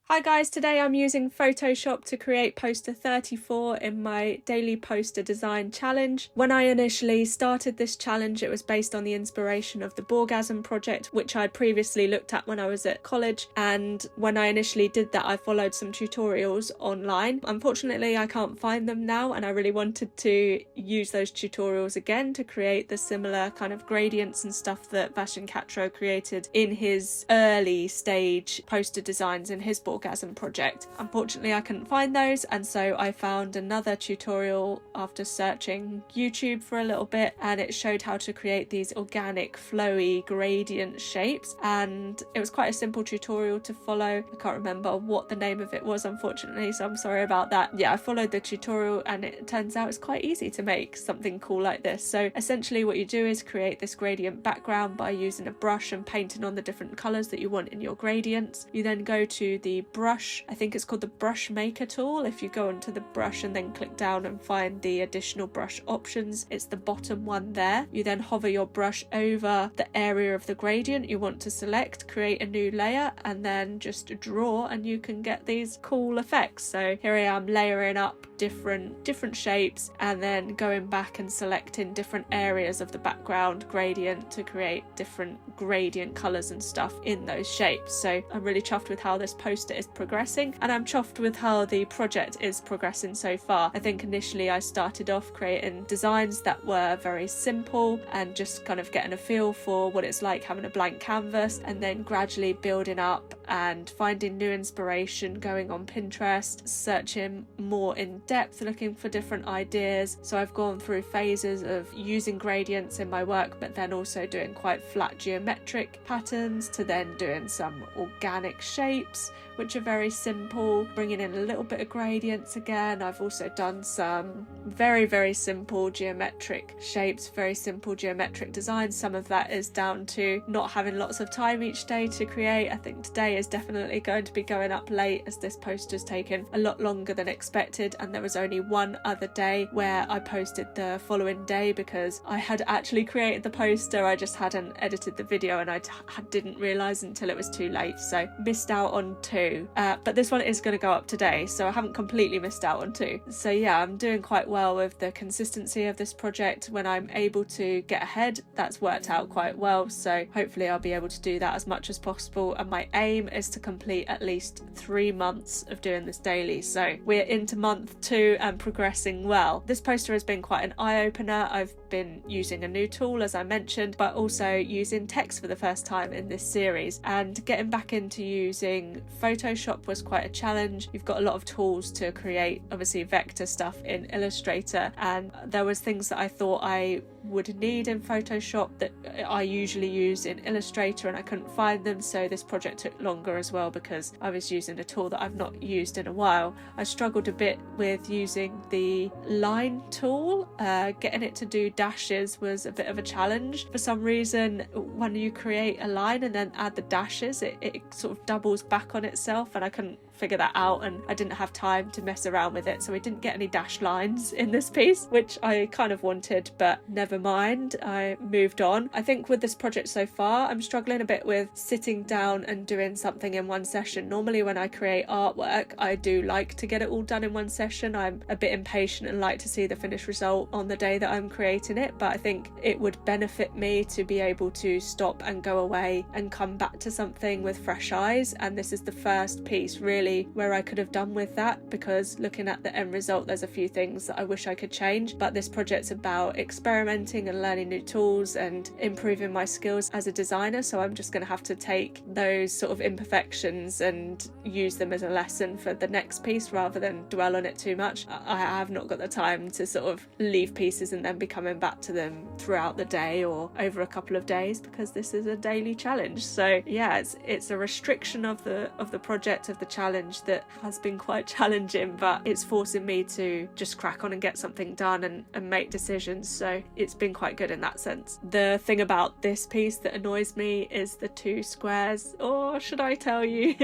Hi guys, today I'm using Photoshop to create poster 34 in my daily poster design challenge. When I initially started this challenge, it was based on the inspiration of the Borgasm project, which I'd previously looked at when I was at college. And when I initially did that, I followed some tutorials online. Unfortunately, I can't find them now, and I really wanted to use those tutorials again to create the similar kind of gradients and stuff that Vashan Katro created in his early stage poster designs in his Borgasm project. Unfortunately, I couldn't find those, and so I found another tutorial after searching YouTube for a little bit, and it showed how to create these organic flowy gradient shapes, and it was quite a simple tutorial to follow. I can't remember what the name of it was, unfortunately, so I'm sorry about that. Yeah, I followed the tutorial and it turns out it's quite easy to make something cool like this. So essentially what you do is create this gradient background by using a brush and painting on the different colours that you want in your gradients. You then go to the brush, I think it's called the brush maker tool. If you go onto the brush and then click down and find the additional brush options, it's the bottom one there. You then hover your brush over the area of the gradient you want to select, create a new layer, and then just draw, and you can get these cool effects. So here I am layering up different shapes and then going back and selecting different areas of the background gradient to create different gradient colors and stuff in those shapes. So I'm really chuffed with how this poster is progressing, and I'm chuffed with how the project is progressing so far. I think initially I started off creating designs that were very simple and just kind of getting a feel for what it's like having a blank canvas, and then gradually building up and finding new inspiration, going on Pinterest, searching more in depth, looking for different ideas. So I've gone through phases of using gradients in my work, but then also doing quite flat geometric patterns, to then doing some organic shapes which are very simple, bringing in a little bit of gradients again. I've also done some very simple geometric shapes, very simple geometric designs. Some of that is down to not having lots of time each day to create. I think today is definitely going to be going up late, as this poster's taken a lot longer than expected, and there was only one other day where I posted the following day because I had actually created the poster, I just hadn't edited the video, and I didn't realise until it was too late, so missed out on two. But this one is going to go up today, so I haven't completely missed out on two. So yeah, I'm doing quite well with the consistency of this project. When I'm able to get ahead, that's worked out quite well, so hopefully I'll be able to do that as much as possible, and my aim is to complete at least 3 months of doing this daily. So we're into month 2 and progressing well. This poster has been quite an eye-opener. I've been using a new tool, as I mentioned, but also using text for the first time in this series, and getting back into using Photoshop was quite a challenge. You've got a lot of tools to create, obviously vector stuff in Illustrator, and there was things that I thought I would need in Photoshop that I usually use in Illustrator, and I couldn't find them, so this project took longer as well because I was using a tool that I've not used in a while. I struggled a bit with using the line tool. Getting it to do dashes was a bit of a challenge. For some reason, when you create a line and then add the dashes, it sort of doubles back on itself, and I couldn't figure that out, and I didn't have time to mess around with it, so we didn't get any dash lines in this piece, which I kind of wanted, but never mind, I moved on. I think with this project so far, I'm struggling a bit with sitting down and doing something in one session. Normally when I create artwork, I do like to get it all done in one session. I'm a bit impatient and like to see the finished result on the day that I'm creating it, but I think it would benefit me to be able to stop and go away and come back to something with fresh eyes, and this is the first piece really where I could have done with that, because looking at the end result, there's a few things that I wish I could change, but this project's about experimenting and learning new tools and improving my skills as a designer, so I'm just going to have to take those sort of imperfections and use them as a lesson for the next piece rather than dwell on it too much. I have not got the time to sort of leave pieces and then be coming back to them throughout the day or over a couple of days, because this is a daily challenge. So yeah, it's a restriction of the project, of the challenge, that has been quite challenging, but it's forcing me to just crack on and get something done and make decisions. So it's been quite good in that sense. The thing about this piece that annoys me is the two squares, or should I tell you?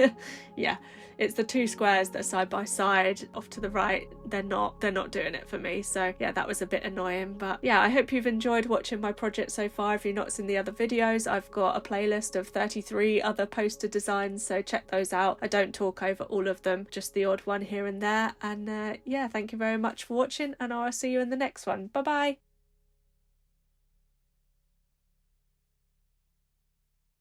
Yeah, it's the two squares that are side by side off to the right. They're not doing it for me. So yeah, that was a bit annoying. But yeah, I hope you've enjoyed watching my project so far. If you've not seen the other videos, I've got a playlist of 33 other poster designs, so check those out. I don't talk over all of them, just the odd one here and there. And yeah, thank you very much for watching, and I'll see you in the next one. Bye bye.